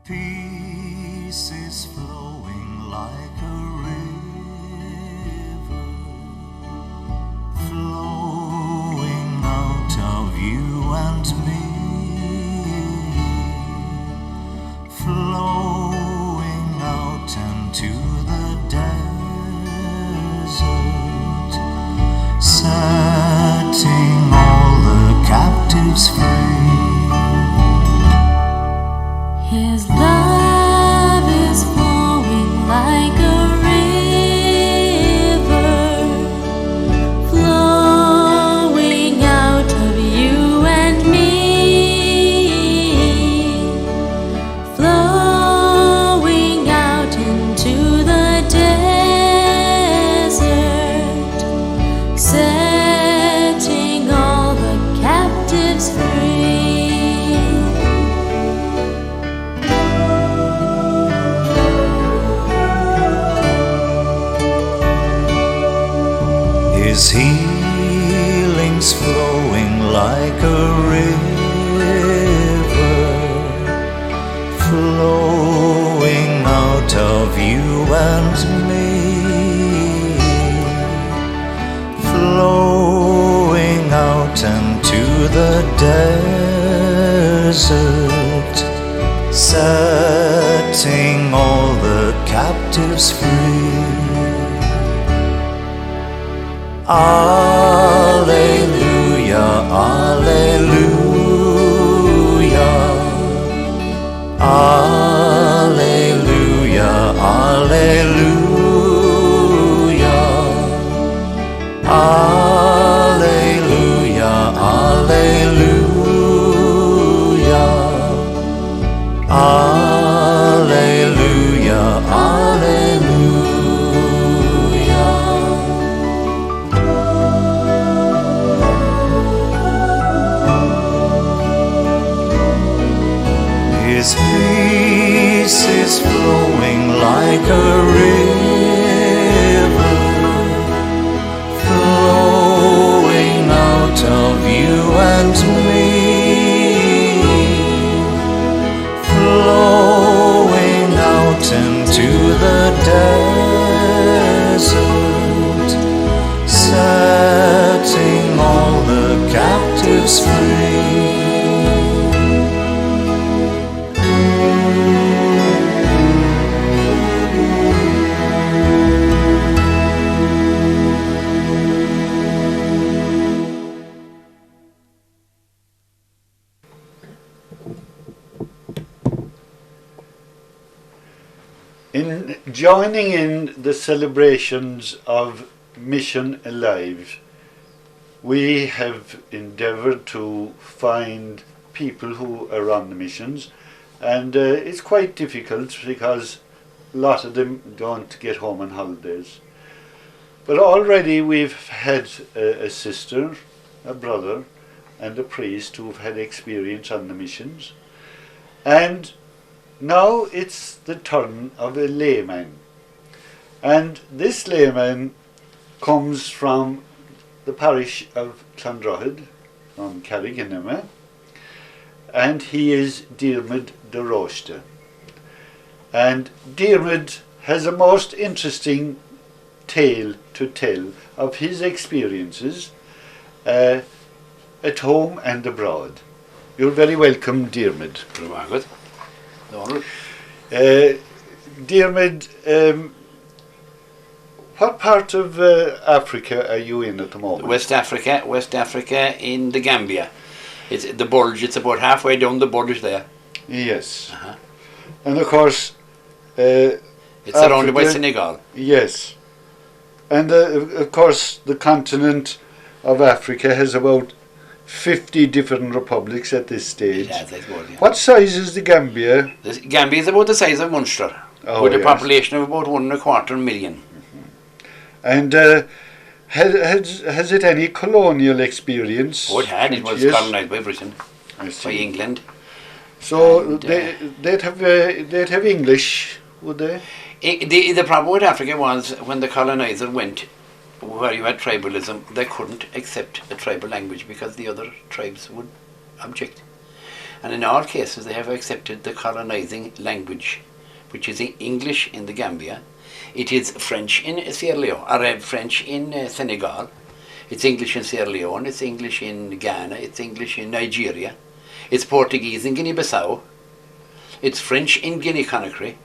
Peace is flowing like a river, flowing out of you and me, flowing out into the desert, setting all the captives free. His love is flowing like a river, flowing out of you and me, flowing out into the desert, setting all the captives free. His healing's flowing like a river, flowing out of you and me, flowing out into the desert, setting all the captives free. Alleluia, alleluia, alleluia, alleluia, alleluia, alleluia, alleluia, alleluia. His peace is flowing like a river, flowing out of you and me, flowing out into the desert, setting all the captives free. In joining in the celebrations of Mission Alive, we have endeavoured to find people who are on the missions, and it's quite difficult because a lot of them don't get home on holidays. But already we've had a sister, a brother and a priest who've had experience on the missions, and now it's the turn of a layman, and this layman comes from the parish of Diarmuid, from Carriganema, and he is Diarmuid de Roche. And Diarmuid has a most interesting tale to tell of his experiences at home and abroad. You're very welcome, Diarmuid. Good. Diarmuid, what part of Africa are you in at the moment? West Africa in the Gambia. It's the bulge, it's about halfway down the bulge there. Yes. Uh-huh. And of course, it's surrounded by Senegal. Yes. And of course, the continent of Africa has about 50 different republics at this stage. Yeah, that's good, yeah. What size is the Gambia? The Gambia is about the size of Munster, with a population of about 1.25 million. And has it any colonial experience? Oh, it had. It was colonised by Britain, by England. So And, they'd have English, would they? The problem with Africa was when the colonizer went, where you had tribalism, they couldn't accept a tribal language because the other tribes would object. And in all cases, they have accepted the colonizing language, which is English in the Gambia. It is French in Sierra Leone, or French in Senegal. It's English in Sierra Leone, it's English in Ghana, it's English in Nigeria. It's Portuguese in Guinea-Bissau. It's French in Guinea-Conakry.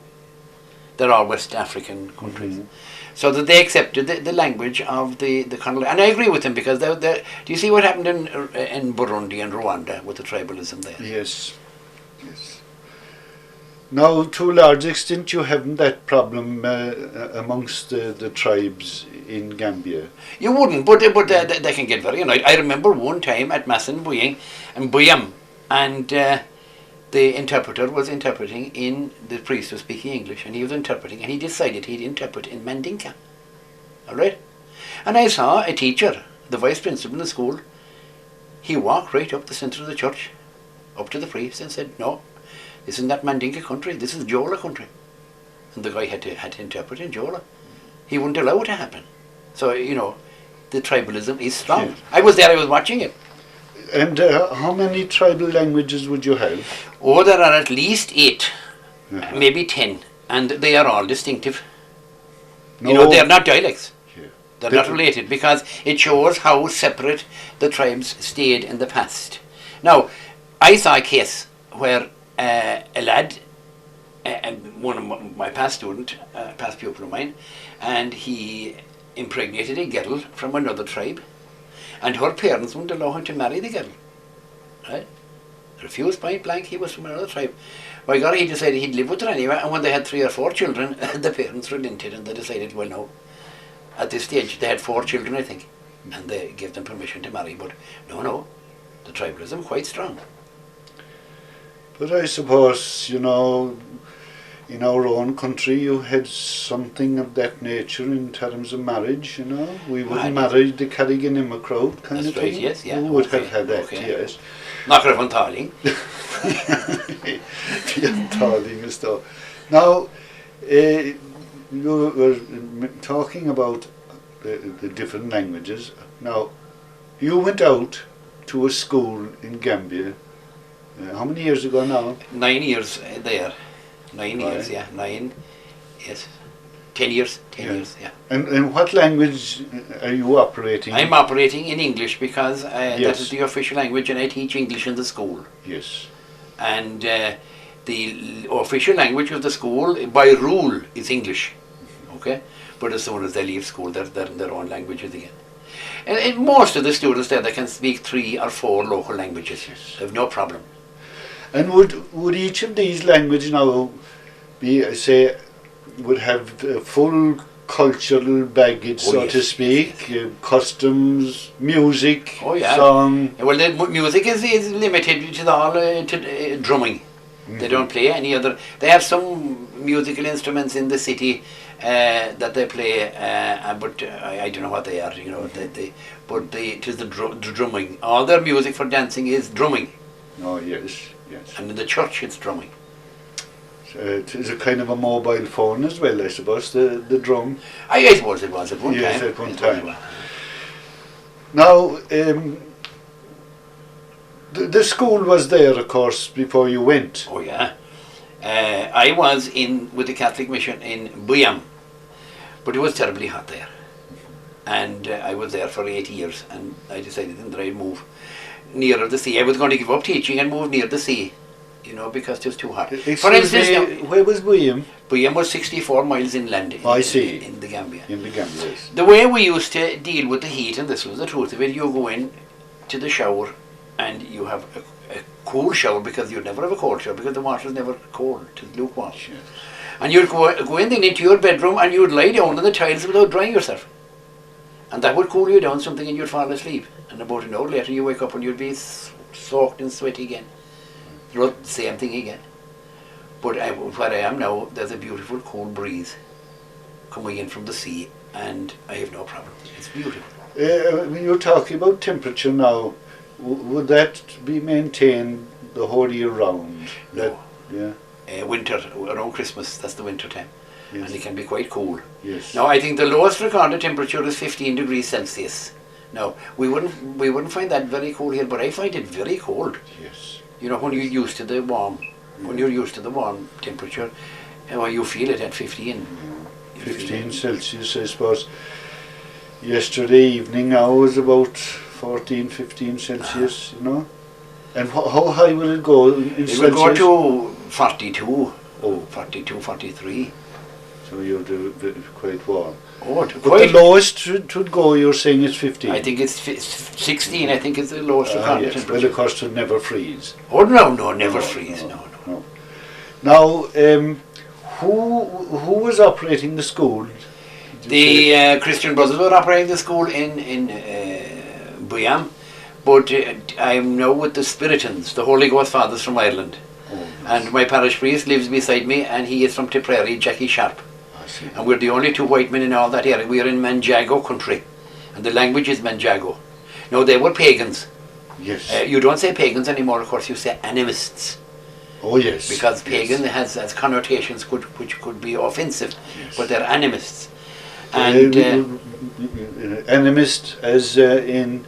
They're all West African countries. So that they accepted the language of the colony. And I agree with them, because do you see what happened in Burundi and Rwanda with the tribalism there? Yes, yes. Now, to a large extent, you haven't that problem amongst the tribes in Gambia. You wouldn't, but they can get very annoyed. I remember one time at Mass in Buyam, and the interpreter was interpreting the priest was speaking English, and he was interpreting, and he decided he'd interpret in Mandinka. All right? And I saw a teacher, the vice principal in the school, he walked right up the centre of the church, up to the priest, and said, "No, this is not Mandinka country, this is Jola country." And the guy had to interpret in Jola. He wouldn't allow it to happen. So, the tribalism is strong. Yeah. I was there, I was watching it. And how many tribal languages would you have? Oh, there are at least 8, maybe 10, and they are all distinctive. No. They are not dialects. Yeah. They're not related, because it shows how separate the tribes stayed in the past. Now, I saw a case where a lad, one of my past student, past pupil of mine, and he impregnated a girl from another tribe, and her parents wouldn't allow him to marry the girl. Right? Refused point blank. He was from another tribe. By God, he decided he'd live with her anyway, and when they had 3 or 4 children, the parents relented, and they decided, well, no. At this stage, they had 4 children, I think, and they gave them permission to marry, but no, the tribalism quite strong. But I suppose, in our own country, you had something of that nature in terms of marriage, We wouldn't marry the Carriganimma crowd kind of That's right, thing. yes, yeah. We would Okay, have had that, okay. yes. Knocker van Tarling. Tarling stuff. Now, you were talking about the different languages. Now, you went out to a school in Gambia. How many years ago now? 9 years there. 9 Right. years, yeah. 9, yes. 10 years, 10 years, yeah. And what language are you operating? I'm operating in English because that Yes. is the official language, and I teach English in the school. Yes. And the official language of the school, by rule, is English. Okay? But as soon as they leave school, they're in their own languages again. And most of the students there, they can speak 3 or 4 local languages. Yes. They have no problem. And would each of these languages now be, say, would have the full cultural baggage, so yes, to speak, customs, music, Oh, yeah. song? Well, the music is limited to drumming. They don't play any other. They have some musical instruments in the city that they play, but I don't know what they are. But it is the drumming. All their music for dancing is drumming, Oh, yes, yes. and in the church it's drumming. It is a kind of a mobile phone as well, I suppose, the drum. I suppose it was at one Yes, time. at one I suppose it time. was. Now, the school was there, of course, before you went. Oh yeah. I was with the Catholic mission in Buyam, but it was terribly hot there. And I was there for 8 years, and I decided that I'd move nearer the sea. I was going to give up teaching and move near the sea, because it was too hot. For instance, where was William? Buyam was 64 miles inland I see. in the Gambia. In the Gambia, yes. The way we used to deal with the heat, and this was the truth of it, you go in to the shower and you have a cool shower, because you'd never have a cold shower because the water's never cold, it's lukewarm. Yes. And you'd go in then into your bedroom and you'd lie down on the tiles without drying yourself. And that would cool you down something, and you'd fall asleep. And about an hour later you wake up and you'd be soaked in sweat again. Same thing again. But where I am now, there's a beautiful cool breeze coming in from the sea, and I have no problem. It's beautiful. When you're talking about temperature now, would that be maintained the whole year round? No. Yeah. Winter, around Christmas, that's the winter time. Yes. And it can be quite cool. Yes. Now, I think the lowest recorded temperature is 15 degrees Celsius. Now, we wouldn't find that very cool here, but I find it very cold. Yes. You know, when you're used to the warm, when you're used to the warm temperature, well, you feel it at 15. 15 Celsius, I suppose. Yesterday evening now was about 14, 15 Celsius, you know. And how high will it go in Celsius? It will go to 42, Oh. 42, 43. So you're quite warm. Oh, But quite. the lowest it would go, you're saying it's 15? I think it's 16, I think it's the lowest recorded yes. Well, temperature. of course, it would never freeze. Oh, no, never No, freeze, no, no. No. Now, who was operating the school? Did you say? The Christian Brothers were operating the school in Buyam, but I'm now with the Spiritans, the Holy Ghost Fathers from Ireland. Oh, yes. And my parish priest lives beside me, and he is from Tipperary, Jackie Sharp. I see. And we're the only two white men in all that area. We're in Manjago country, and the language is Manjago. Now, they were pagans. Yes. You don't say pagans anymore, of course, you say animists. Oh, yes. Because pagan Yes. has connotations which could be offensive, Yes. but they're animists. And Animist as in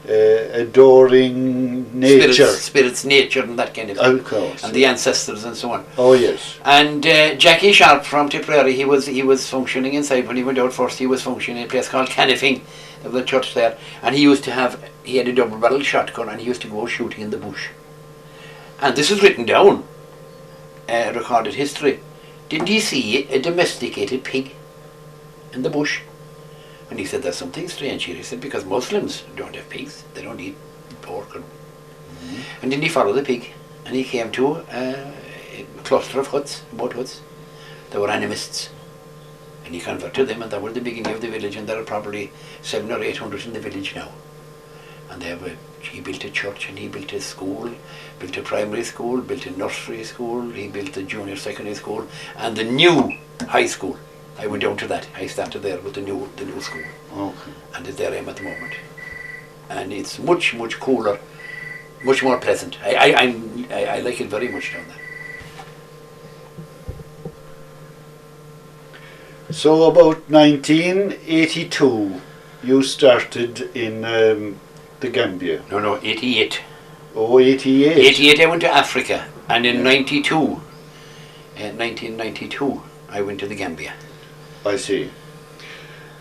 adoring nature. spirits, nature, and that kind of thing. Of course. And the ancestors and so on. Oh, yes. And Jackie Sharp from Tipperary, he was functioning inside when he went out first. He was functioning in a place called Canifing. There was a church there, and he had a double-barreled shotgun, and he used to go shooting in the bush. And this is written down, recorded history. Didn't he see a domesticated pig in the bush? And he said, there's something strange here. He said, because Muslims don't have pigs. They don't eat pork. And then he followed the pig, and he came to a cluster of huts, boat huts. They were animists. And he converted them, and that was the beginning of the village, and there are probably 700 or 800 in the village now. And he built a church, and he built a school, built a primary school, built a nursery school, he built a junior secondary school, and the new high school. I went down to that. I started there with the new school. Okay. And it's there I am at the moment. And it's much cooler, much more pleasant. I like it very much down there. So about 1982, you started in the Gambia. No, 88. Oh, 88. 88 I went to Africa, and in 1992, I went to the Gambia. I see.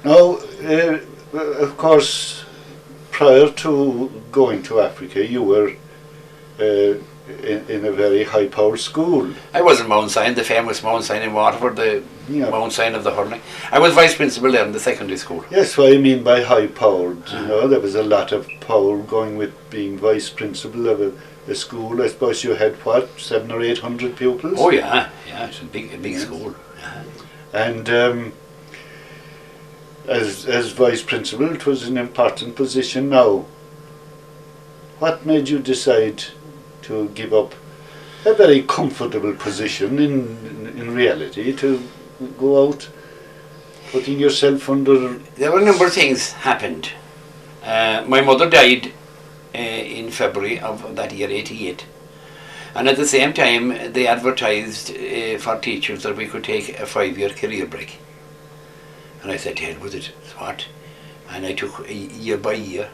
Now, of course, prior to going to Africa, you were in a very high-powered school. I was in Mount Sion, the famous Mount Sion in Waterford, the Yeah. Mount Sion of the Hurling. I was vice principal there in the secondary school. Yes, what I mean by high-powered. You know, there was a lot of power going with being vice principal of a school. I suppose you had, what, 700 or 800 pupils? Oh yeah, it's a big Yes. school. Yeah. And as vice principal, it was an important position. Now, what made you decide to give up a very comfortable position in reality to go out putting yourself under? There were a number of things happened. My mother died in February of that year, 88. And at the same time, they advertised for teachers that we could take a 5-year career break. And I said, to hell with it, what? And I took year by year.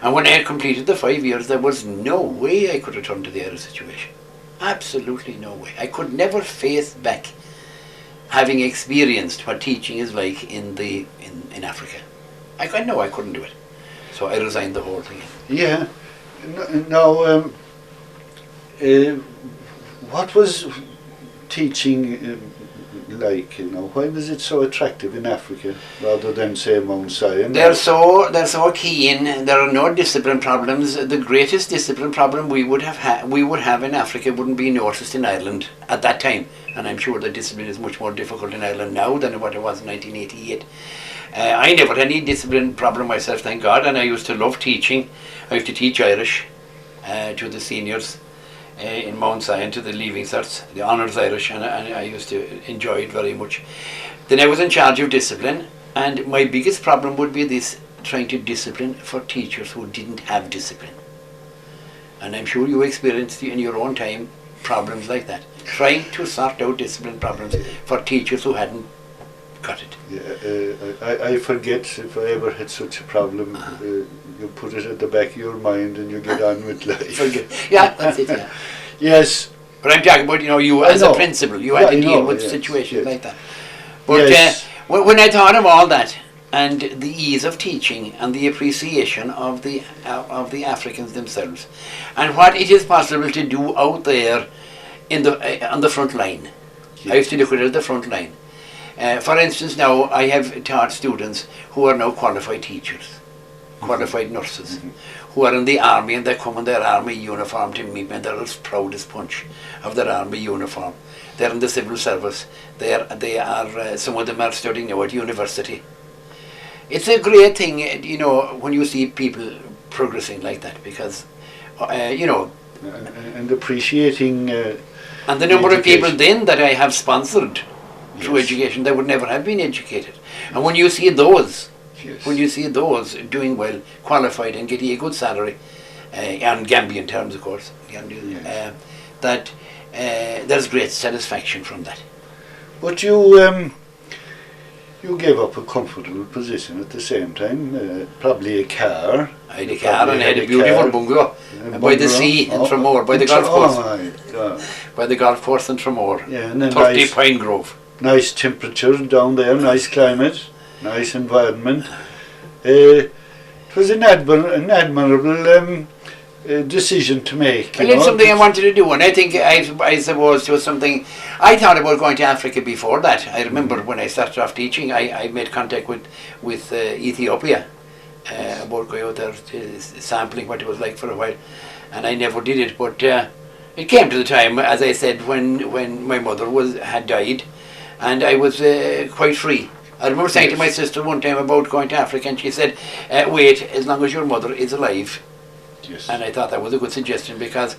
And when I had completed the 5 years, there was no way I could return to the other situation. Absolutely no way. I could never face back having experienced what teaching is like in Africa. I know I couldn't do it. So I resigned the whole thing. Yeah. Now, what was teaching like? You know, why was it so attractive in Africa rather than say Mount Sion? They're so keen. There are no discipline problems. The greatest discipline problem we would have in Africa wouldn't be noticed in Ireland at that time. And I'm sure the discipline is much more difficult in Ireland now than what it was in 1988. I never had any discipline problem myself, thank God, and I used to love teaching. I used to teach Irish to the seniors in Mount Sion, to the Leaving Certs, the Honours Irish, and I used to enjoy it very much. Then I was in charge of discipline, and my biggest problem would be this, trying to discipline for teachers who didn't have discipline. And I'm sure you experienced in your own time problems like that. Trying to sort out discipline problems for teachers who hadn't got it. Yeah, I forget if I ever had such a problem. You put it at the back of your mind and you get on with life. Yeah, that's it, yeah. Yes. But I'm talking about, you I as a know. principal, you had to I deal know, with yes, situations yes. like that. But Yes. when I thought of all that, and the ease of teaching and the appreciation of the Africans themselves, and what it is possible to do out there in the on the front line. I used to look at it at the front line. For instance, now I have taught students who are now qualified teachers, qualified nurses, who are in the army, and they come in their army uniform to meet me, and they're as proud as punch of their army uniform. They're in the civil service. They are some of them are studying now at university. It's a great thing, when you see people progressing like that, because, And appreciating. and the number of people education. then that I have sponsored through Yes. education, they would never have been educated. And when you see those, Yes. doing well, qualified and getting a good salary, and Gambian terms, of course, Yes. that there's great satisfaction from that. But you gave up a comfortable position at the same time. Probably a car. I had a You car probably and I had a car. beautiful bungalow A by the bungalow. sea in Oh, Tramore, by the golf course. Oh my God. By the golf course in Tramore. Yeah, and a 30 nice, Pine Grove. nice temperature down there, nice climate, nice environment. It was an admirable decision to make. Well, it's something I wanted to do, and I think I suppose it was something I thought about going to Africa before that. I remember when I started off teaching, I made contact with Ethiopia about going out there sampling what it was like for a while, and I never did it. But it came to the time, as I said, when my mother had died, and I was quite free. I remember saying to my sister one time about going to Africa, and she said, "Wait, as long as your mother is alive." Yes. And I thought that was a good suggestion, because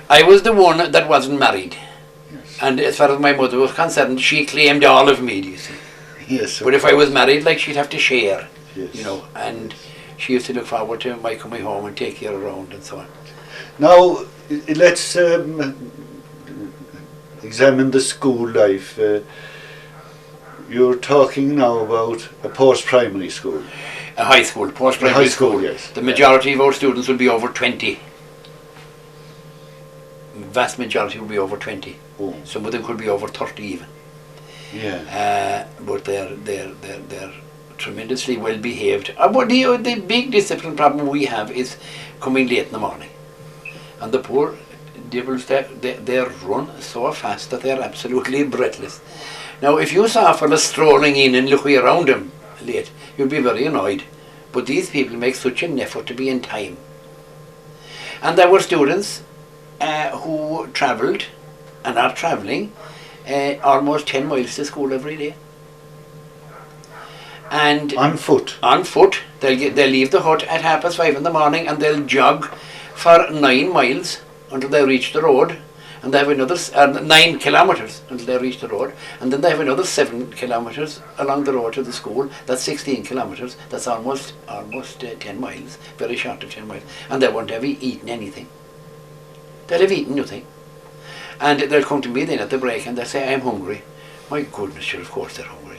I was the one that wasn't married. Yes. And as far as my mother was concerned, she claimed all of me, do you see. Yes. But if I was married, she'd have to share, Yes. and she used to look forward to my coming home and take her around and so on. Now let's examine the school life. You're talking now about a post-primary school. A high school, post-primary high school, school. yes. The majority of our students will be over 20. Vast majority will be over 20. Oh. Some of them could be over 30 even. Yeah. But they're tremendously well behaved. But the big discipline problem we have is coming late in the morning, and the poor devils they run so fast that they're absolutely breathless. Now, if you saw a fellow strolling in and looking around him late, you'd be very annoyed. But these people make such an effort to be in time. And there were students who travelled and are travelling almost 10 miles to school every day. And On foot. on foot, they'll leave the hut at 5:30 in the morning, and they'll jog for 9 miles until they reach the road, and they have another 9 kilometres until they reach the road, and then they have another 7 kilometres along the road to the school. That's 16 kilometres. That's almost 10 miles, very short of 10 miles, and they won't have eaten anything. They'll have eaten nothing, and they'll come to me then at the break and they'll say, "I'm hungry." My goodness, sure, of course they're hungry.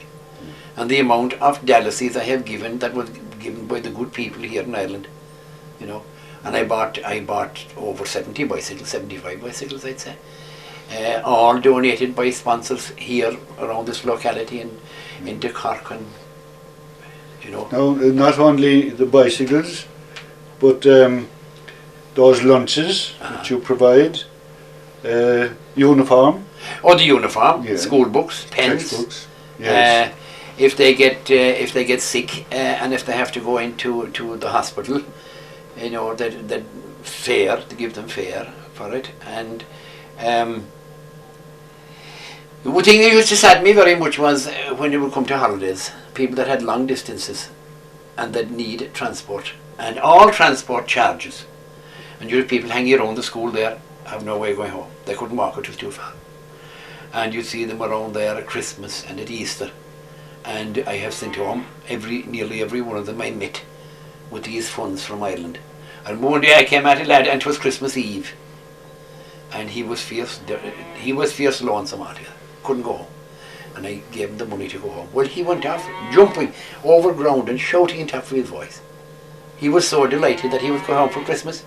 And the amount of dialysis I have given, that was given by the good people here in Ireland, and I bought over 70 bicycles, 75 bicycles, I'd say, all donated by sponsors here around this locality and into Cork, and Now, not only the bicycles, but those lunches that you provide, uniform, or the uniform, Yeah. school books, pens. textbooks. Yes. If they get sick and if they have to go into the hospital, that fare, to give them fare for it. And the thing that used to sadden me very much was when it would come to holidays, people that had long distances and that need transport, and all transport charges. And you have people hanging around the school there, have no way going home. They couldn't walk, it was too far. And you see them around there at Christmas and at Easter. And I have sent home nearly every one of them I met with these funds from Ireland. And one day I came at a lad, and it was Christmas Eve, and he was fierce lonesome out here, couldn't go home. and I gave him the money to go home. Well, he went off jumping over ground and shouting in top of his voice. He was so delighted that he would go home for Christmas.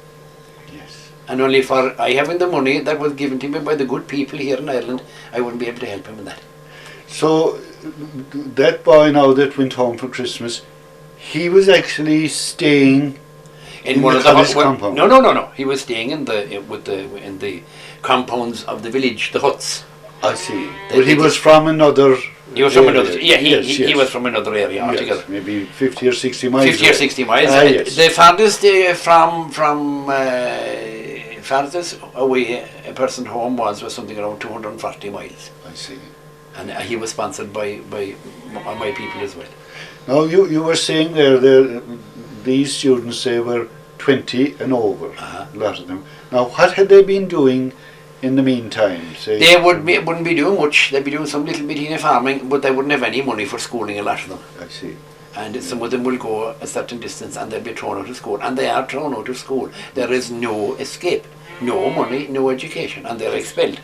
Yes. And only for I having the money that was given to me by the good people here in Ireland, I wouldn't be able to help him in that. So that boy now that went home for Christmas, he was actually staying in one the of the college compound? No. He was staying in the compounds of the village, the huts. I see. But he was from another. He was from area. another. Yeah, Yes, he was from another area altogether. Yes, maybe 50 or 60 miles. 50 or 60 miles. Yes. The farthest farthest away a person home was something around 240 miles. I see. And he was sponsored by my people as well. Now you were saying there these students, they were 20 and over, Uh-huh. a lot of them. Now what had they been doing in the meantime? Say, They wouldn't be doing much. They'd be doing some little bit in farming, but they wouldn't have any money for schooling, a lot of them. I see. And some of them will go a certain distance and they'll be thrown out of school. And they are thrown out of school. There is no escape, no money, no education, and they're expelled.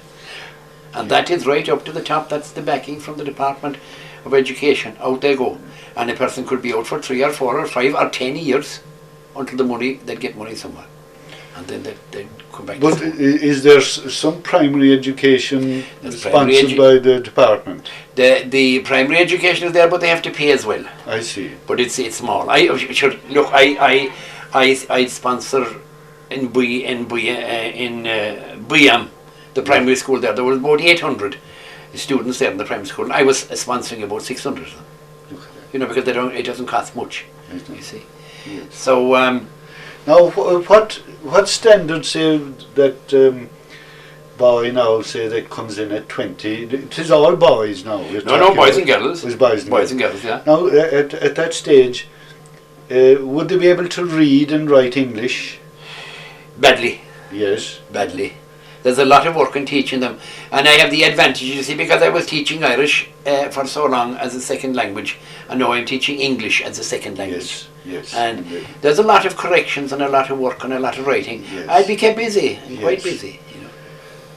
And that is right up to the top. That's the backing from the Department of Education. Out they go. And a person could be out for 3 or 4 or 5 or 10 years until they'd get money somewhere. And then they'd come back to But school. is there some primary education There's primary sponsored by the department? The primary education is there, but they have to pay as well. I see. But it's small. I sponsor in Buyam, the primary school there. There was about 800 students there in the primary school. I was sponsoring about 600 of them. Look at that. You know, because it doesn't cost much. Right. You see. Yes. So Now, what standards say that boy now say that comes in at 20? It is all boys now. no, boys and girls. It's boys and girls, yeah. Now, at that stage, would they be able to read and write English? Badly. Yes. Badly. There's a lot of work in teaching them, and I have the advantage, you see, because I was teaching Irish for so long as a second language, and now I'm teaching English as a second language. Yes. And there's a lot of corrections and a lot of work and a lot of writing. Yes. I'd be kept busy, quite Yes. busy. You know.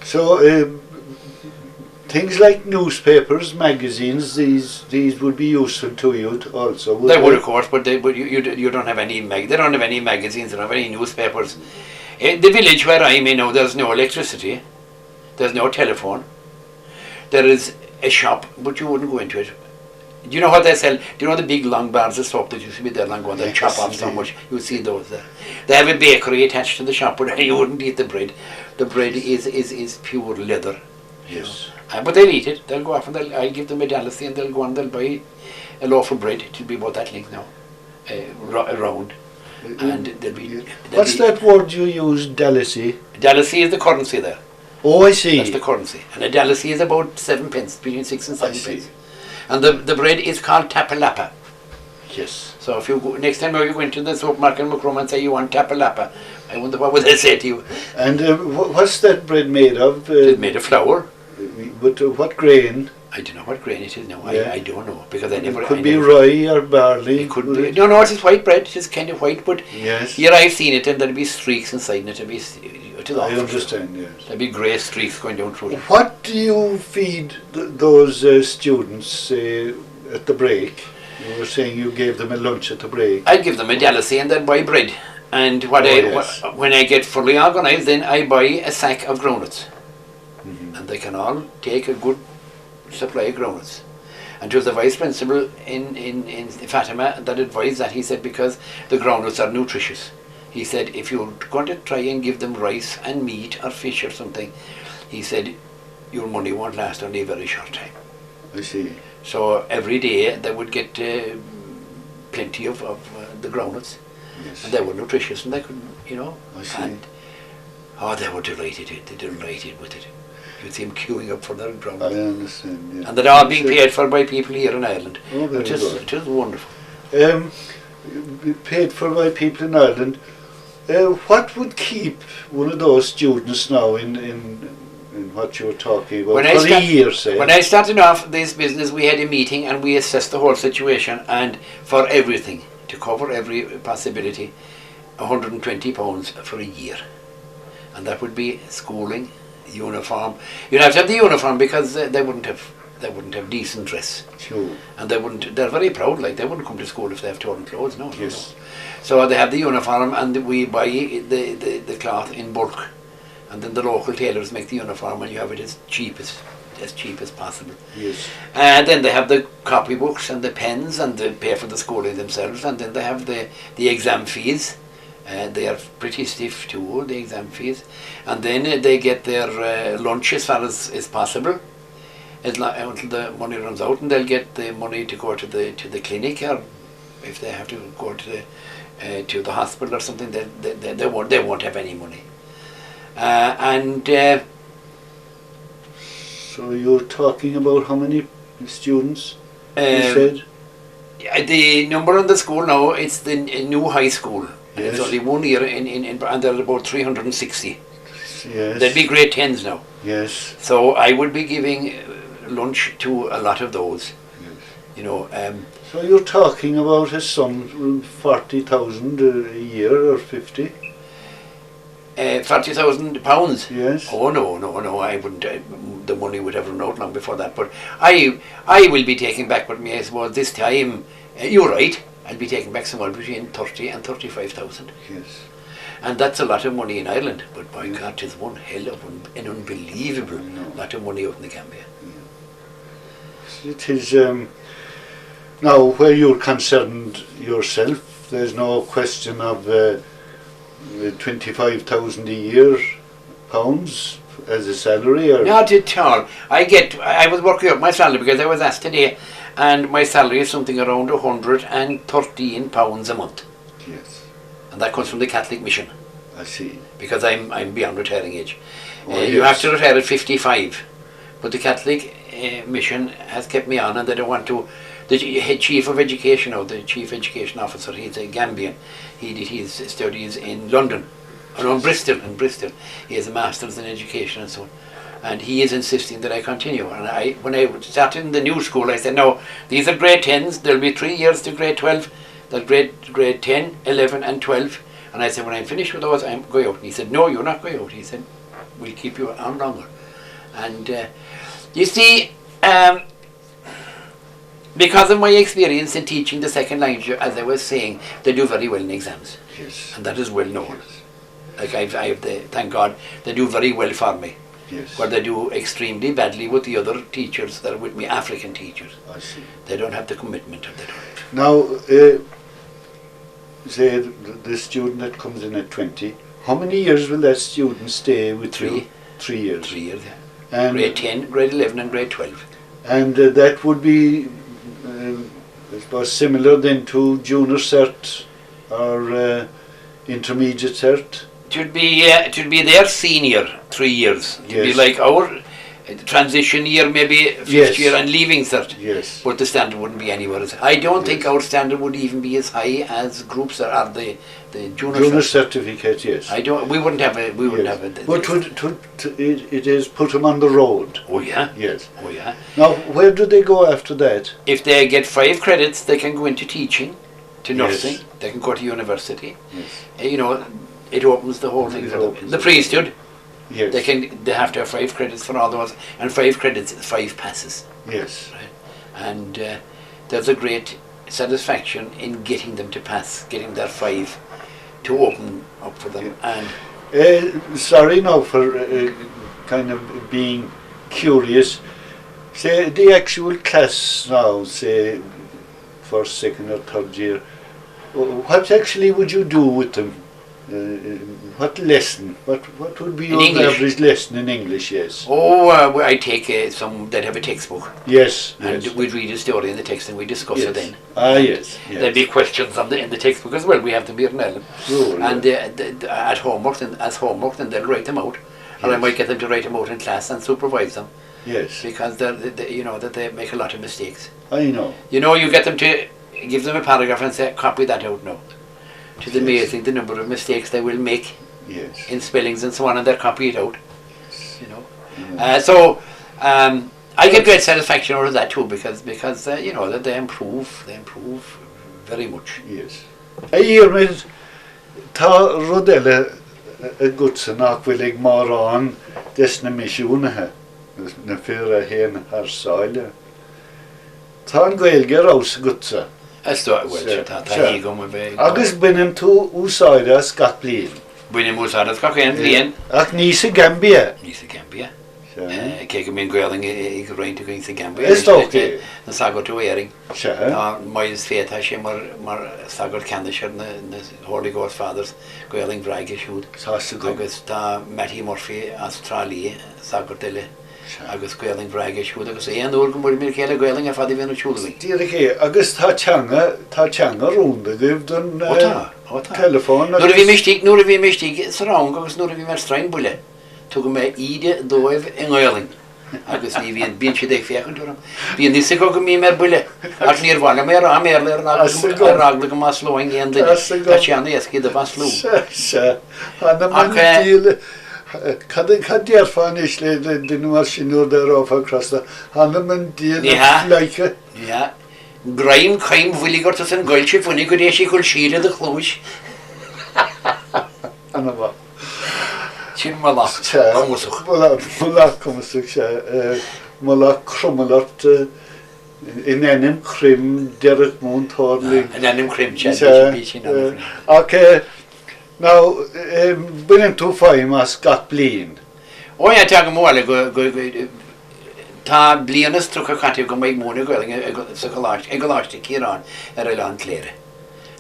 So things like newspapers, magazines, these would be useful to you also. They would, of course, but you don't have any they don't have any magazines, they don't have any newspapers. In the village where I'm in now, there's no electricity, there's no telephone, there is a shop, but you wouldn't go into it. Do you know what they sell? Do you know the big long bars of soap that used to be there long ago? They chop off so much. You see those there. They have a bakery attached to the shop, but you wouldn't eat the bread. The bread is pure leather. Yes. But they'll eat it. They'll go off and I'll give them a delicacy and they'll go and they'll buy a loaf of bread. It'll be about that length now, round. And What's that word you use, delicacy? Delicacy is the currency there. Oh, I see. That's the currency. And a delicacy is about 7 pence, between 6 and 7 I see. pence. And the bread is called tapalapa. Yes. So if you go, next time you go into the supermarket in Macroom and say you want tapalapa, I wonder what would they say to you. And what's that bread made of? It's made of flour. But what grain? I don't know what grain it is now. Yeah. I don't know because I never. It could I be never, rye or barley. It could be. No, it is white bread. It is kind of white, but Yes. here I've seen it and there'll be streaks inside and it'll be. I understand, yes. There'll be grey streaks going down through it. What do you feed those students at the break? You were saying you gave them a lunch at the break. I'll give them a delicacy and they'll buy bread. And when I get fully organised, then I buy a sack of groundnuts. Mm-hmm. And they can all take a good supply of groundnuts. And it was the vice principal in Fatima that advised that. He said because the groundnuts are nutritious. He said if you're going to try and give them rice and meat or fish or something, he said your money won't last only a very short time. I see. So every day they would get plenty of the groundnuts. Yes. And they were nutritious and they could, I see. and they were delighted with it. You'd see them queuing up for their I groundnuts. understand, yeah. And they're all being paid for by people here in Ireland. Oh, very good. It is wonderful. Paid for by people in Ireland. What would keep one of those students now in what you were talking about for a year, say? When I started off this business, we had a meeting and we assessed the whole situation, and for everything, to cover every possibility, £120 for a year. And that would be schooling, uniform. You'd have to have the uniform because they wouldn't have they wouldn't have decent dress. Sure. And they're very proud, like they wouldn't come to school if they have torn clothes, no. Yes. No. So they have the uniform, and we buy the cloth in bulk. And then the local tailors make the uniform, and you have it as cheap as possible. Yes. And then they have the copybooks and the pens, and they pay for the schooling themselves. And then they have the exam fees. They are pretty stiff too, the exam fees. And then they get their lunch as far as is possible, until the money runs out, and they'll get the money to go to the clinic, or if they have to go to the hospital or something, they won't have any money. So you're talking about how many students you said? The number on the school now, it's the new high school. Yes. It's only 1 year and there are about 360. Yes. They'll be grade 10s now. Yes. So I would be giving lunch to a lot of those. Yes. You know. So you're talking about a sum 40,000 a year or 50? £40,000. Yes. Oh no! I wouldn't. The money would have run out long before that. But I will be taking back with me. I suppose this time. You're right. I'll be taking back somewhere between 30 and 35,000. Yes. And that's a lot of money in Ireland. But by God, it's one hell of an unbelievable lot of money out in the Gambia. Yeah. It is. Now, where you're concerned yourself, there's no question of 25,000 a year pounds as a salary, or Not at all. I was working up my salary because I was asked today, and my salary is something around £113 a month, yes, and that comes from the Catholic Mission I see. because I'm beyond retiring age. Oh, You yes. have to retire at 55, but the Catholic Mission has kept me on, and they don't want to. The head chief of education, or the chief education officer, he's a Gambian. He did his studies in London, or in Bristol. He has a master's in education and so on. And he is insisting that I continue. And when I started in the new school, I said, no, these are grade 10s. There'll be 3 years to grade 12. They'll grade 10, 11 and 12. And I said, when I'm finished with those, I'm going out. And he said, no, you're not going out. He said, we'll keep you on longer. And you see, because of my experience in teaching the second language, as I was saying, they do very well in exams. Yes. And that is well known. Yes. Like I have thank God, they do very well for me. Yes. Where they do extremely badly with the other teachers that are with me, African teachers. I see. They don't have the commitment, or they don't. Now, say the student that comes in at 20, how many years will that student stay with you? 3 years. 3 years, yeah. And Grade 10, grade 11 and grade 12. And that would be, I suppose, similar then to junior cert or intermediate cert. It would be their senior 3 years. It would be Yes. like our transition year, maybe fifth Yes. year and leaving cert. Yes. But the standard wouldn't be anywhere as I don't think Yes. our standard would even be as high as groups that are the junior Junior cert. certificate, yes. We wouldn't have a Yes. But it is put them on the road. Oh yeah. Yes. Oh yeah. Now, where do they go after that? If they get 5 credits, they can go into teaching, to Yes. nursing. They can go to university. Yes. You know, it opens the whole thing It for them. opens The it. priesthood, Yes. they have to have 5 credits for all those, and 5 credits is 5 passes. Yes. And there's a great satisfaction in getting them to pass, getting their 5 to open up for them. And Sorry now for kind of being curious. Say the actual class now, say first, second or third year, what actually would you do with them? What lesson? What would be In your English? average lesson in English? Yes. I take they'd have a textbook, Yes. and Yes. we'd read a story in the text and we discuss Yes. it then. Ah, yes. There'd be questions in the textbook as well. We have to be in Ireland. Sure, And at homework, then they'll write them out. Or I Yes. might get them to write them out in class and supervise them, Yes. because that they make a lot of mistakes. I know. You get them to give them a paragraph and say, copy that out now. It is Yes. amazing the number of mistakes they will make Yes. in spellings and so on, and they'll copy it out. Yeah. I get great satisfaction out of that too, because that they improve very much. Yes. Diarmuid, tá rud eile a gutsa nach bhfuil ag mar an des na misiúnathe. na fyr a hen ar sáile. Tá an gaelge rás gutsa. Sto well ta hi go me be. Agus binnen tú úsáide scat blin. Buine mo sa ka ken bien. Ach ní sa Gambia. Ní sa Gambia. Ke min gweling I rein to going to Gambia. Is okay. Na sago to ering. Se. Mai fet ha sé mar sago candidature na Holy Ghost Fathers gweling brage shoot. Tá sa go. Agus ta Matty Murphy Australia sago tele. Agus gweling brage shoot agus ein oor go mir kele gweling a fadi venu chudling. Dírché agus tá teanga rúnda gyf dyn Ota. telefon. Nur vi mistig srang agus nur vi mer strain bulle. Tog me ide dóibh in gáling. Agus ní bhíon bíon si ag féchan túram. Bhíon ní go mí mer buile. Ar níor bhhaile mé a méir ragla go más slóing íon duine. Tá teanna iasci a bas slú. Se. Hanna man díle. Cad dearfáin is le dyn mar sinúr dar áfa crasta. Hanna man díle leice. Ja. Graim chaim bhuiligart as an gáilse funnig go rééis chuil síle de chlúis. Hanna ba. Sin malach. Comúsach. Malach comúsach se. Malach crumalart in enim crim derech mún tórling. In enim crim se. Ac now, binnen tú fáim as gat blin. O ja teag móla go tá blianas tro a catú go méid móna goling sa goláist ag goláiste círán ar a land léire.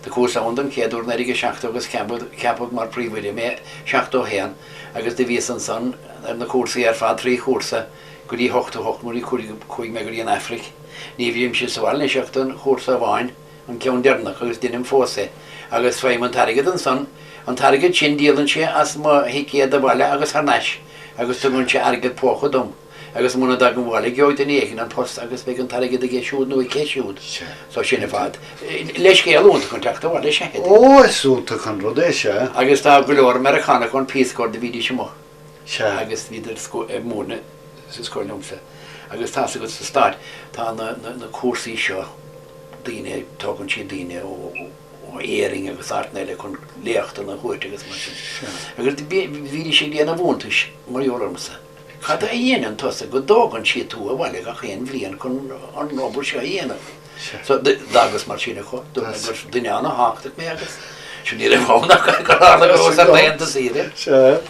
De cuasa ondam céadúr na ige seachta agus ceapag mar príomhide mé seachtó héan agus de vís an son ar na cuasaí ar fad trí cuasa go dtí 8 muí chuig me go dtí an Afric. Ní bhíim sin sáil na seachtain cuasa bháin an ceann dearnach agus dunim fósa agus féim an tarigad an son an tarigad sin díalann sé as má hicéad a bhaile agus harneis agus tugann sé agad pócha dom. Agus múna dag an bhála geoid in éigen an post agus be an tarigad a géisiúd nó I céisiúd. So sinna fad. Leis cé alúnta contacta bhála sé. Ó, súnta chun rud é se. Agus tá goleor Americana chun píscór de bhídí sem Se. agus bhíidir múna sa scóilúmsa. Agus tá go sa start tá na cuasaí seo daine tógann si daine ó éing agus artneile chun léochta na chuirte agus mar sin. Agus bhídí sé déana bhúntais mar jóramsa. Chad a dhéanaan tosa go dógann si tú a bhhaile a chéan bhblion chun an nóbal seo dhéanamh. So dagus mar sinna chu, duine anna háachta mé agus. Sin ní bhna gorála go a léanta síre. Se.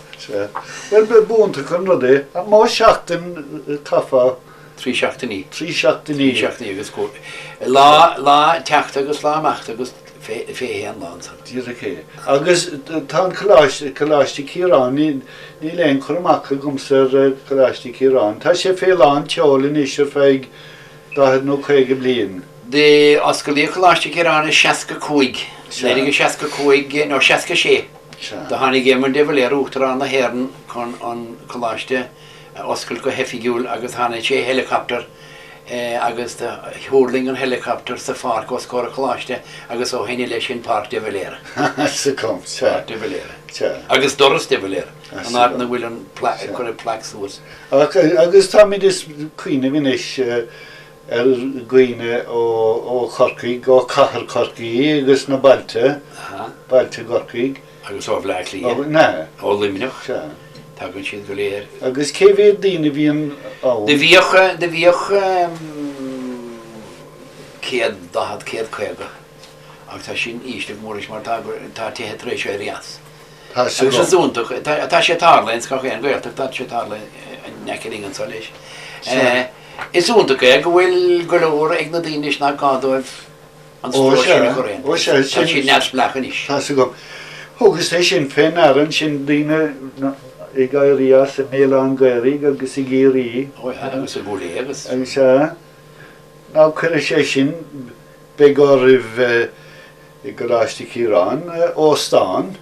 Wel be búnta chun rud é. A má seachtain tafa. Trí seachtaí. Trí seachtaí. Agus cóir. Lá teachta agus lá amachta agus féhéan lásan. Dírché. Agus tá choláiste círán ní leon chumach gomsar choláiste círán. Tá sé fé lán teolinn isir feig 25 blion. De oscailí choláiste círán is 65. Léige 65 nó 66. Da hánig gémar de bhfuil útar an na héan chun an choláiste oscail go hefigiúil agus hána sé helicopter agus de thuúrling an helicopter sa far go scóir a choláiste agus ó héine leis sin park de bhléire. Sa com, se. De bhléire. Se. Agus doras de bhléire. An ána bhfuil an chun a placsús. Agus tá mí is cuioine vinis ar gcuoine ó Chorcaig ó cahar Chorcaí agus na Bailte Gorcaig. Agus ó bhleachlí. Na. Ó limneach. Se. Tagann siad go léir. Agus cé bhé daoine bhíon á. De bhíoch céad dahad céad chuige. Ach tá sin íiste móris mar tá tithe rééis sé rias. Tá sé úntaach tá sé tála ins chéan goirteach tá sé tála necing an soléis. Is úntaach go bhfuil go leir ag na daoine na gádóibh an stróisiúna choréin. Tá sin neas blechan is. Tá sé go. Thugus é sin féin aran sin daoine I gairías a méile an gairí agus I géirí. Agus a bhúlé agus. Agus se. Ná chuir sé sin begoribh I goráiste Círán Óstán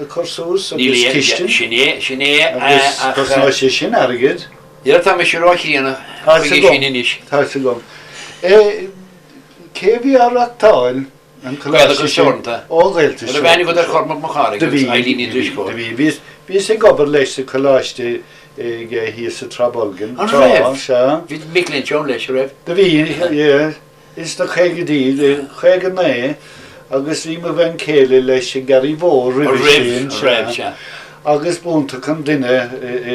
chursús agus Ciste. Sinné agus ná sé sin agad. Dhear tá me sé ráithíanana sin inis. Tá sé gom. Cé bhí arachtáil an choláiste seornta. Óghilta seornta. Bhena go ar chormach mo cháir agus ailíní driscó. Bhí sé gobar leis a choláiste hí sa trabolgan. An raibh. Bhí Micklin John leis raibh. Da bhí, is do chégadí, chégan né, agus bhí me bhain céile leis a garí bhór raibh se. agus búntaach an duine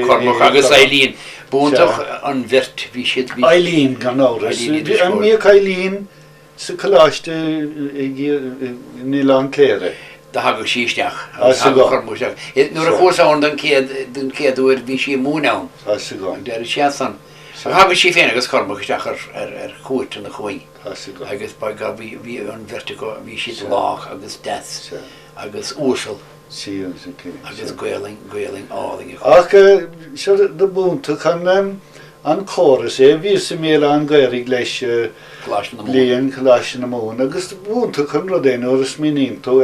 Cormac agus Eileen. Búntaach an bhirt bhí siad. Eileen gan áras. An míoch Eileen sa choláiste ní lán cléire. Da hagu síisteach. Cormac. Nuair a chósáin den céadúir bhí sí múnán. Der séan. Hagu sí féin agus Cormac isteach ar chuit an na chuin. Agus baga bhí an vertigo bhí siad lách agus death agus úsal. Agus gweling áling. Ach, seo de búntaach an chóras bhí sa mé an gairig leis blion choláiste na mún, agus búntaach an rodéin áras minító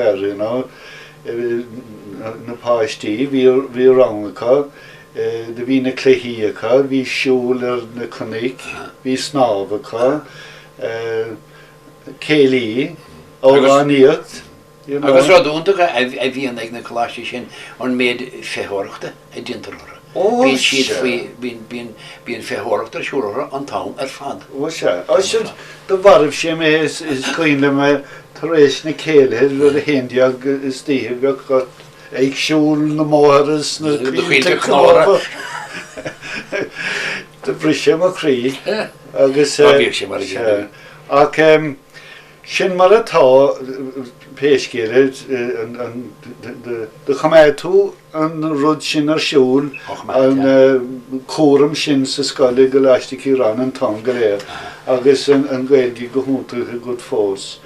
na páistí bhí rangacha, de bhí na cléhíacha, bhí siúl ar na conic, bhí snábacha, célí, ógáníocht. Agus ráúntaach a bhí an ag na choláiste sin an méid féthireachta a dintarra. Bhíon siad bíon féthireachta siúra an tám ar fad. Se do bharh sé mé is chuoine me tar éis na céile ru a héideag is tíomh go ag siúl na móras na chuilte chlára. De brise a chrí agus ach sin mar atá péiscéile de chaméid tú an rud sin ar siúl an córam sin sa scoile go leisteí ran an tá go léir agus an gailgí go húntacha go fós.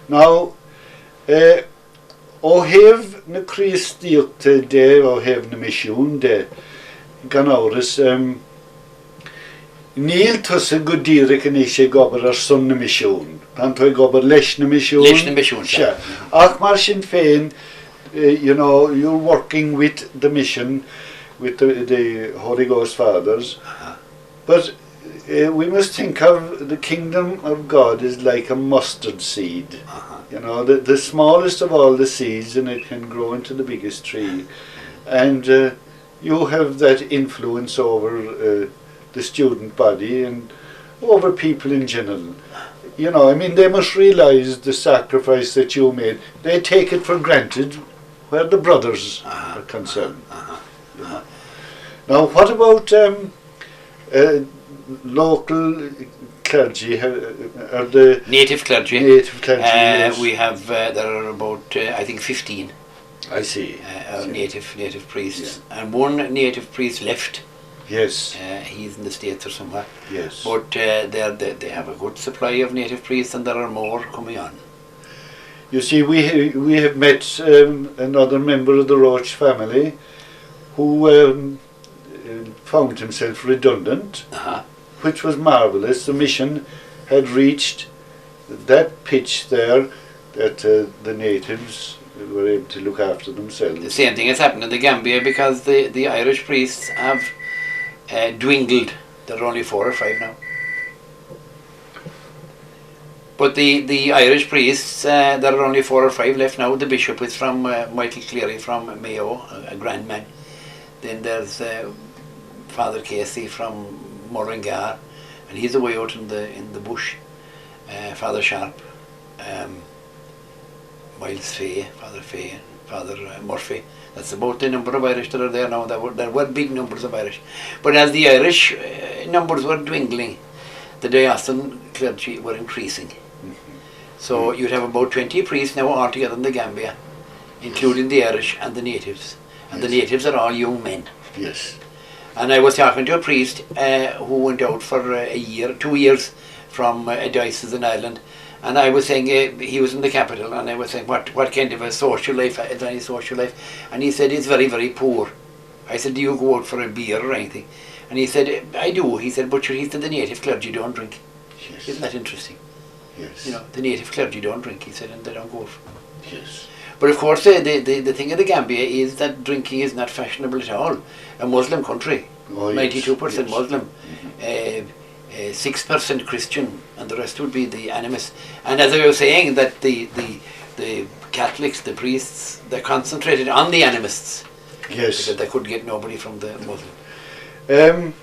Ná ó héamh na críostíochta dé ó héamh na misiún dé gan áras níl tusa go ddíreach an sé gobar ar son na misiún. Pan tú gobar leis na misiún. Leis na misiún, se. Ach mar sin féin, you're working with the mission, with the Holy Ghost Fathers. But we must think of the kingdom of God is like a mustard seed. The smallest of all the seeds, and it can grow into the biggest tree. And you have that influence over the student body and over people in general. They must realize the sacrifice that you made. They take it for granted where the brothers are concerned. Now, what about local clergy, or the native clergy? Yes. We have there are about I think 15. I see. Native priests, and one native priest left. Yes. He's in the States or somewhere. Yes. But they have a good supply of native priests, and there are more coming on. You see, we have met another member of the Roche family who found himself redundant, which was marvellous. The mission had reached that pitch there that the natives were able to look after themselves. The same thing has happened in the Gambia because the Irish priests have dwindled. There are only 4 or 5 now. But the Irish priests, there are only 4 or 5 left now. The bishop is from Michael Cleary from Mayo, a grand man. Then there's Father Casey from Mullingar, and he's away out in the bush. Father Sharp, Miles Fay, Father Fay, Father Murphy. That's about the number of Irish that are there now. There were big numbers of Irish. But as the Irish numbers were dwindling, the diocesan clergy were increasing. So you'd have about 20 priests now altogether in the Gambia, including the Irish and the natives. And the natives are all young men. Yes. And I was talking to a priest who went out for 2 years from a diocese in Ireland. And I was saying, he was in the capital, and I was saying, what kind of a social life, is there any social life? And he said, it's very, very poor. I said, do you go out for a beer or anything? And he said, I do. He said, but he said, the native clergy don't drink. Yes. Isn't that interesting? Yes. The native clergy don't drink, he said, and they don't go out. Yes. But of course, the thing in the Gambia is that drinking is not fashionable at all. A Muslim country, 92% Muslim. 6% Christian, and the rest would be the animists. And as I was saying, that the Catholics, the priests, they're concentrated on the animists. Yes. Because they could get nobody from the Muslim.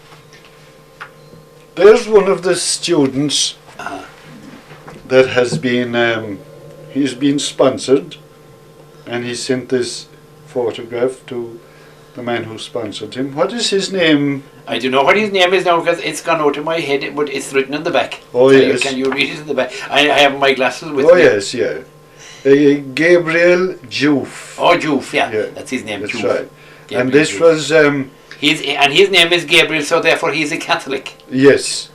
There's one of the students that has been, he's been sponsored, and he sent this photograph to the man who sponsored him. What is his name? I don't know what his name is now because it's gone out of my head, but it's written in the back. Oh, yes. Can you read it in the back? I have my glasses with Oh, me. yes, yeah. Gabriel Joof. Oh, Joof, yeah. Yeah, That's his name, that's Joof. right. Gabriel And this Joof. was, And his name is Gabriel, so therefore he's a Catholic. yes.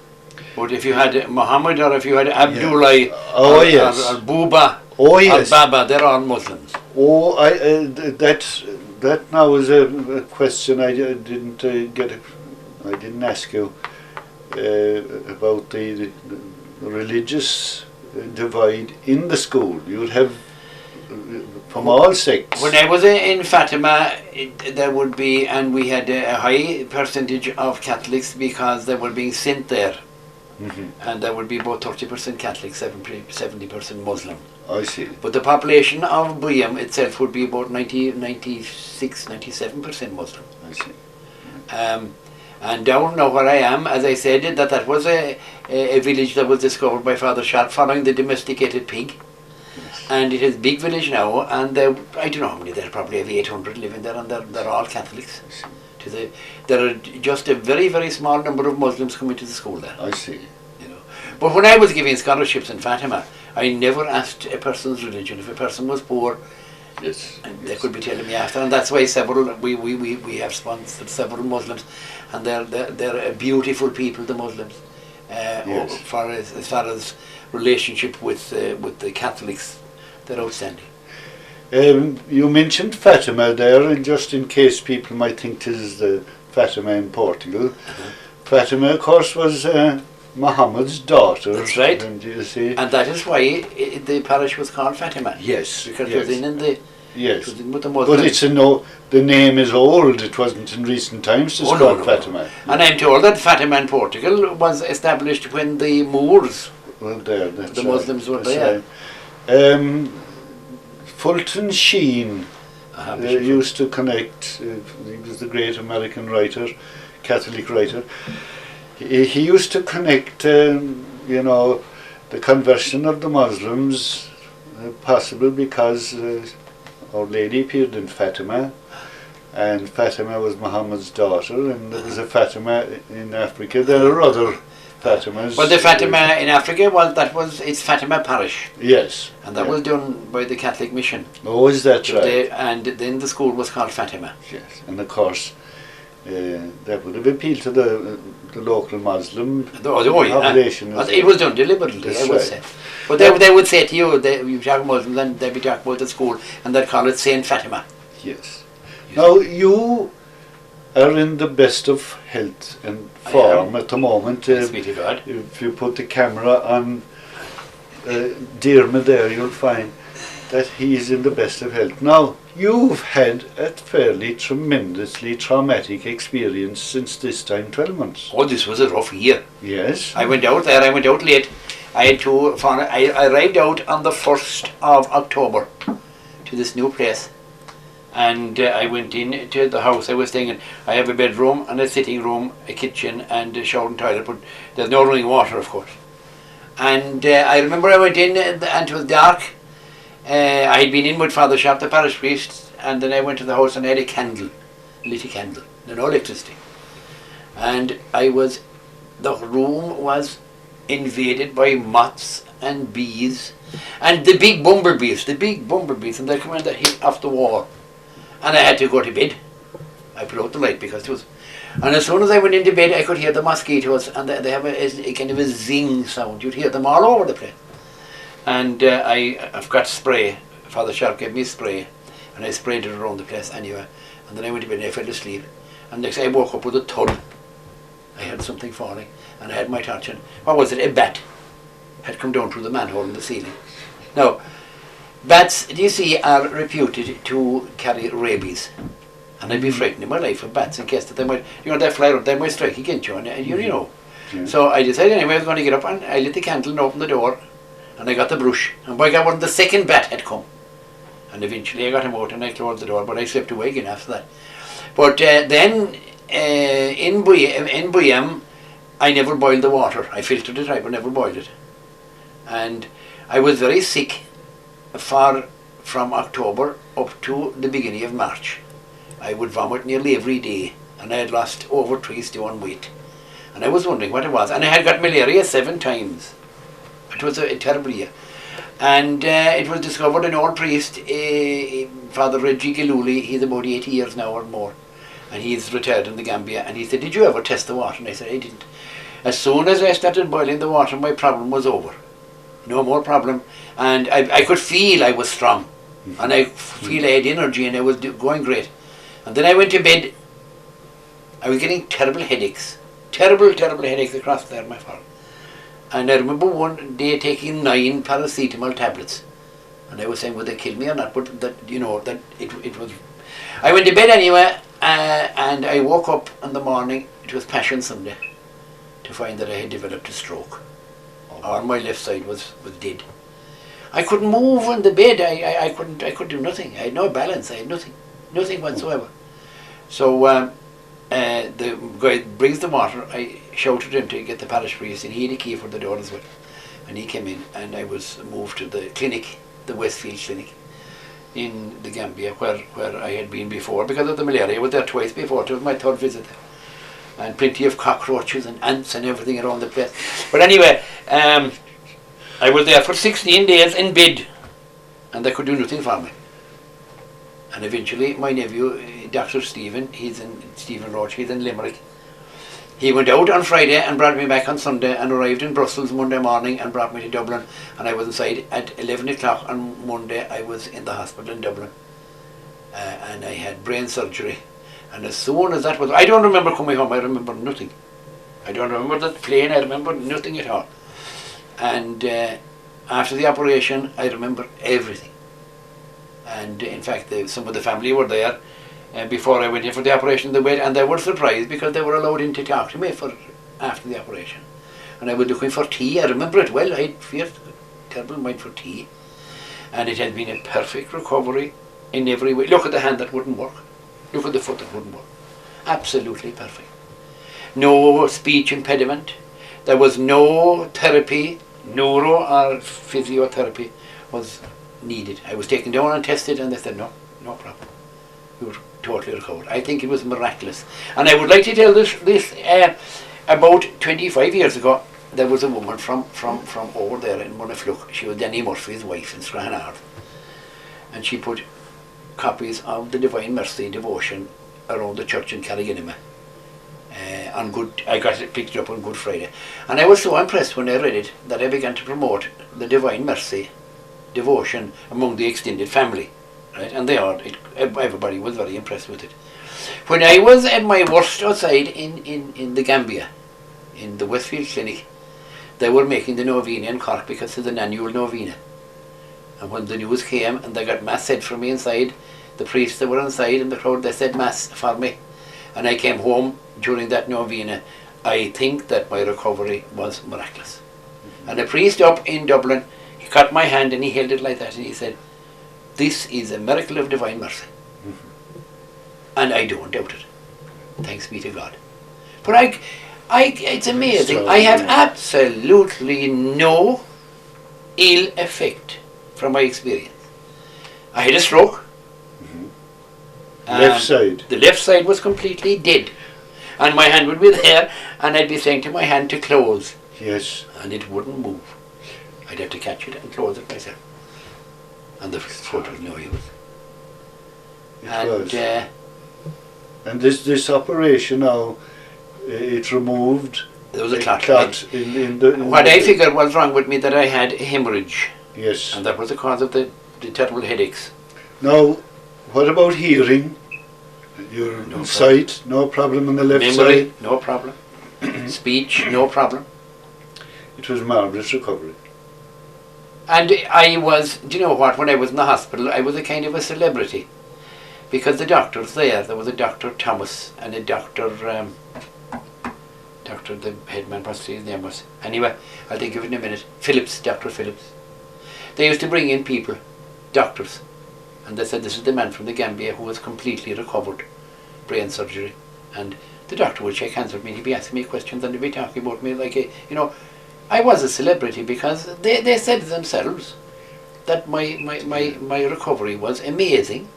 But if you had Muhammad or if you had Abdullah Oh, or, yes. or Buba Oh, or yes. Baba, they're all Muslims. Oh, that now is a question I didn't get. I didn't ask you about the religious divide in the school. You'd have from all sects. When I was in Fatima, there would be, and we had a high percentage of Catholics because they were being sent there. Mhm. And there would be about 30% Catholic, 70% Muslim. I see. But the population of Buyam itself would be about 97% Muslim. I see. And down now where I am, as I said, that was a village that was discovered by Father Sharp following the domesticated pig. Yes. And it is a big village now, and I don't know how many, there probably have 800 living there, and they're all Catholics. I see. There are just a very, very small number of Muslims coming to the school there. I see. You know. But when I was giving scholarships in Fatima, I never asked a person's religion. If a person was poor, Yes. and they could be telling me after, and that's why we have sponsored several Muslims, and they're beautiful people, the Muslims. Yes. As far as relationship with the Catholics, they're outstanding. You mentioned Fatima there, and just in case people might think this is the Fatima in Portugal. Fatima, of course, was Muhammad's daughter. That's right. And you see, And that is why the parish was called Fatima. yes, Because yes, it was in the yes. it was in with the Muslims. But it's the name is old. It wasn't in recent times. It's Oh, called no. Fatima. And I'm told that Fatima in Portugal was established when the Moors, Well, that's the right. Muslims were That's there. right. Fulton Sheen Bishop. used to connect. He was the great American writer, Catholic writer. He used to connect, the conversion of the Muslims possible because Our Lady appeared in Fatima, and Fatima was Muhammad's daughter, and there was a Fatima in Africa. There are other Fatimas. Well, the Fatima in Africa, it's Fatima Parish, Yes. and that yeah. was done by the Catholic Mission. Oh, is that right? And then the school was called Fatima. Yes, and of course that would have appealed to the local Muslim population. as It well. was done deliberately, That's I would right. say. But they would say to you, you talk Muslims, and they'd be talking about the school, and they'd call it Saint Fatima. Yes. Now you are in the best of health and I form at the moment. Thanks be to God. If you put the camera on Diarmuid there, you'll find that he's in the best of health. Now, you've had a fairly tremendously traumatic experience since this time, 12 months. Oh, this was a rough year. Yes. I went out there, I went out late. I arrived out on the 1st of October to this new place. And I went in to the house I was staying in. I have a bedroom and a sitting room, a kitchen and a shower and toilet, but there's no running water, of course. And I remember I went in and it was dark. I had been in with Father Sharp, the parish priest, and then I went to the house and I had a candle, lit a candle, no electricity. And the room was invaded by moths and bees, and the big bumblebees, and they come in that hit off the wall. And I had to go to bed. I put out the light because it was... And as soon as I went into bed, I could hear the mosquitoes, and they have a kind of a zing sound. You'd hear them all over the place. And I've got spray. Father Sharp gave me spray, and I sprayed it around the place anyway. And then I went to bed and I fell asleep. And next I woke up with a thud. I had something falling, and I had my torch, and what was it? A bat had come down through the manhole in the ceiling. Now, bats, do you see, are reputed to carry rabies. And I'd be frightened in my life of bats in case that they might, they fly around, they might strike against you, and you know. Yeah. So I decided anyway I was going to get up, and I lit the candle and opened the door, and I got the brush. And by God, the second bat had come. And eventually I got him out and I closed the door, but I slept away again after that. But then in Buyam, I never boiled the water. I filtered it, but never boiled it. And I was very sick from October up to the beginning of March. I would vomit nearly every day, and I had lost over 3 stone weight. And I was wondering what it was. And I had got malaria 7 times. It was a terrible year. And it was discovered an old priest, Father Reggie Giluli, he's about 80 years now or more. And he's retired in the Gambia. And he said, did you ever test the water? And I said, I didn't. As soon as I started boiling the water, my problem was over. No more problem. And I could feel I was strong. And I feel I had energy and I was going great. And then I went to bed. I was getting terrible headaches. Terrible headaches across there, my father. And I remember one day taking 9 paracetamol tablets. And I was saying, would they kill me or not? But that, that it was... I went to bed anyway, and I woke up in the morning, it was Passion Sunday, to find that I had developed a stroke. Or my left side was dead. I couldn't move on the bed. I couldn't do nothing. I had no balance. I had nothing whatsoever. So the guy brings the water. I shouted him to get the parish priest, and he had a key for the door as well. And he came in, and I was moved to the clinic, the Westfield Clinic, in the Gambia, where I had been before because of the malaria. I was there twice before. It was my 3rd visit there. And plenty of cockroaches and ants and everything around the place. But anyway, I was there for 16 days in bed, and they could do nothing for me. And eventually my nephew, Dr. Stephen Roche, he's in Limerick. He went out on Friday and brought me back on Sunday, and arrived in Brussels Monday morning and brought me to Dublin. And I was inside at 11 o'clock on Monday. I was in the hospital in Dublin, and I had brain surgery. And as soon as that was, I don't remember coming home. I remember nothing. I don't remember the plane. I remember nothing at all. And after the operation, I remember everything. And in fact, some of the family were there before I went in for the operation. And they were surprised because they were allowed in to talk to me after the operation. And I was looking for tea. I remember it well. I had terrible mind for tea. And it had been a perfect recovery in every way. Look at the hand that wouldn't work. Look at the foot that wouldn't work. Absolutely perfect. No speech impediment. There was no therapy, neuro or physiotherapy was needed. I was taken down and tested, and they said, no problem. You were totally recovered. I think it was miraculous. And I would like to tell this about 25 years ago, there was a woman from over there in Monafluch. She was Danny Murphy's wife in Strahanard. And she put copies of the Divine Mercy devotion around the church in Carriganima. I got it picked up on Good Friday. And I was so impressed when I read it that I began to promote the Divine Mercy devotion among the extended family. Right? And everybody was very impressed with it. When I was at my worst outside in the Gambia, in the Westfield Clinic, they were making the novena in Cork because it's an annual novena. And when the news came and they got mass said for me inside, the priests that were inside in the crowd, they said mass for me. And I came home during that novena. I think that my recovery was miraculous. And a priest up in Dublin, he caught my hand and he held it like that and he said, this is a miracle of divine mercy. And I don't doubt it. Thanks be to God. But it's amazing. I have absolutely no ill effect from my experience. I had a stroke. Left side. The left side was completely dead. And my hand would be there, and I'd be saying to my hand to close. Yes. And it wouldn't move. I'd have to catch it and close it myself. And the foot was no use. And this operation now, it removed. There was a clot. What I figured was wrong with me that I had a hemorrhage. Yes. And that was the cause of the terrible headaches. Now, what about hearing? Your sight, no problem on the left Memory, side? no problem. Speech, no problem. It was marvellous recovery. And I was, do you know what, when I was in the hospital, I was a kind of a celebrity. Because the doctors there was a Dr. Thomas and a Dr. The headman, what's his name was? Anyway, I'll think of it in a minute. Dr. Phillips. They used to bring in people, doctors, and they said, this is the man from the Gambia who was completely recovered, brain surgery. And the doctor would shake hands with me, he'd be asking me questions and he'd be talking about me like, I was a celebrity because they said themselves that my recovery was amazing.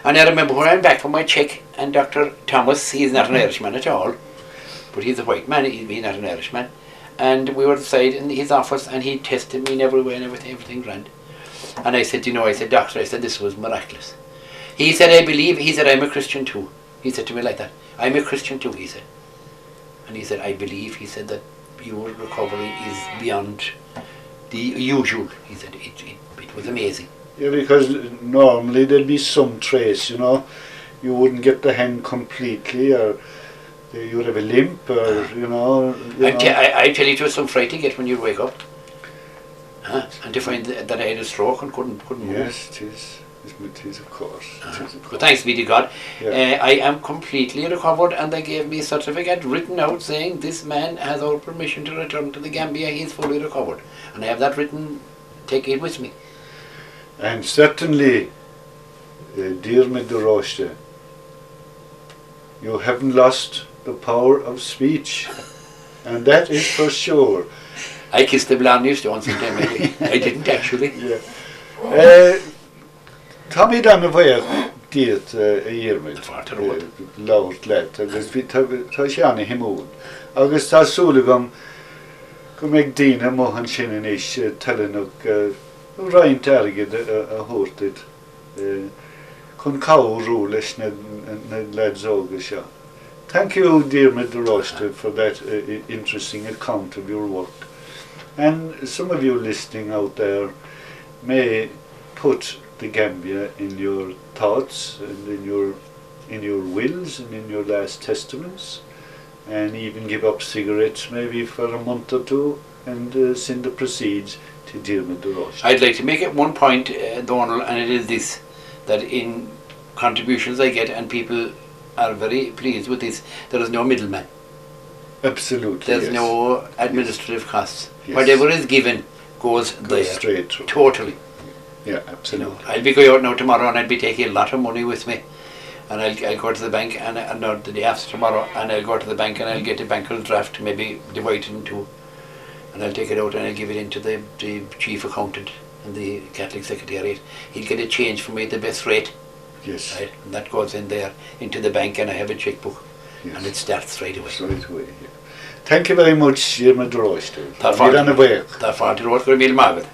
And I remember when I went back for my check, and Dr. Thomas, he's not an Irishman at all, but he's a white man, he's not an Irishman. And we were outside in his office, and he tested me in every way and everything grand. And I said, doctor, I said, this was miraculous. He said, I believe, he said, I'm a Christian too. He said to me like that, I'm a Christian too, he said. And he said, I believe, he said, that your recovery is beyond the usual. He said, it was amazing. Yeah, because normally there'd be some trace, you wouldn't get the hand completely, or you would have a limp, or I tell you, it was some fright to get when you wake up. And to find that I had a stroke and couldn't move. Yes, it is. It is, of course. But thanks be to God, Yeah. I am completely recovered, and they gave me a certificate written out saying this man has our permission to return to the Gambia. He is fully recovered, and I have that written. Take it with me. And certainly, Diarmuid Roche, you haven't lost the power of speech, and that is for sure. I kissed the blonde once in time, maybe. I didn't actually. Yeah. Tommy dan bhfuil díot a dhéirmid labhairt leat agus bhí tá seanna himún. Agus tá súlagam go méid daoine mohan sin inis talanach roiint airgid a thuirtid chun cabhrú leis na leads óga seo. Thank you, Diarmuid Roche, for that interesting account of your work. And some of you listening out there may put the Gambia in your thoughts and in your wills and in your last testaments, and even give up cigarettes maybe for a month or two, and send the proceeds to Diarmuid Roche. I'd like to make it one point, Donald, and it is this, that in contributions I get, and people are very pleased with this, there is no middleman. Absolutely. There's yes. no administrative costs. Yes. Whatever is given goes there. Straight through. Totally. Yeah, absolutely. I'll be going out now tomorrow, and I'll be taking a lot of money with me, and I'll go to the bank, and no, the day after tomorrow, and I'll go to the bank, and I'll get a banker's draft, maybe divided in two, and I'll take it out and I'll give it into the chief accountant and the Catholic Secretariat. He'll get a change for me at the best rate. Yes. Right? And that goes in there into the bank, and I have a checkbook. Yes. And it starts straight away. Straight away, yeah. Thank you very much, Diarmuid Roche. Tá fáilte. Tá Tá fáilte, Roche, go raibh míle mágad.